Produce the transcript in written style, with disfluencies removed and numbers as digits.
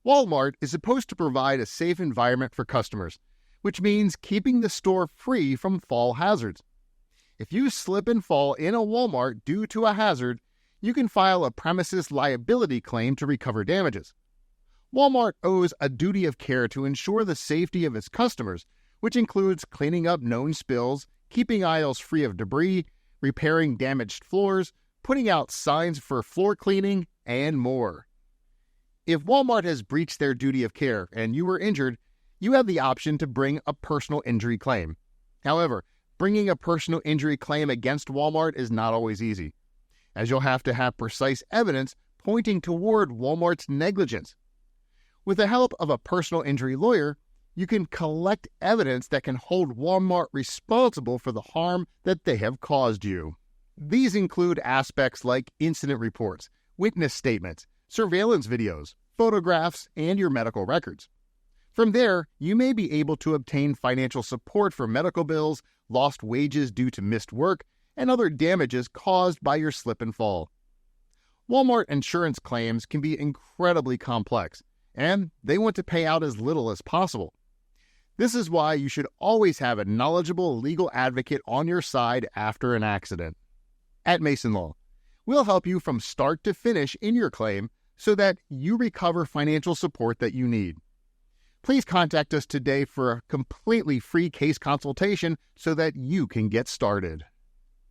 Walmart is supposed to provide a safe environment for customers, which means keeping the store free from fall hazards. If you slip and fall in a Walmart due to a hazard, you can file a premises liability claim to recover damages. Walmart owes a duty of care to ensure the safety of its customers, which includes cleaning up known spills, keeping aisles free of debris, repairing damaged floors, putting out signs for floor cleaning, and more. If Walmart has breached their duty of care and you were injured, you have the option to bring a personal injury claim. However, bringing a personal injury claim against Walmart is not always easy, as you'll have to have precise evidence pointing toward Walmart's negligence. With the help of a personal injury lawyer, you can collect evidence that can hold Walmart responsible for the harm that they have caused you. These include aspects like incident reports, witness statements, surveillance videos, photographs, and your medical records. From there, you may be able to obtain financial support for medical bills, lost wages due to missed work, and other damages caused by your slip and fall. Walmart insurance claims can be incredibly complex, and they want to pay out as little as possible. This is why you should always have a knowledgeable legal advocate on your side after an accident. At Mason Law, we'll help you from start to finish in your claim so that you recover financial support that you need. Please contact us today for a completely free case consultation so that you can get started.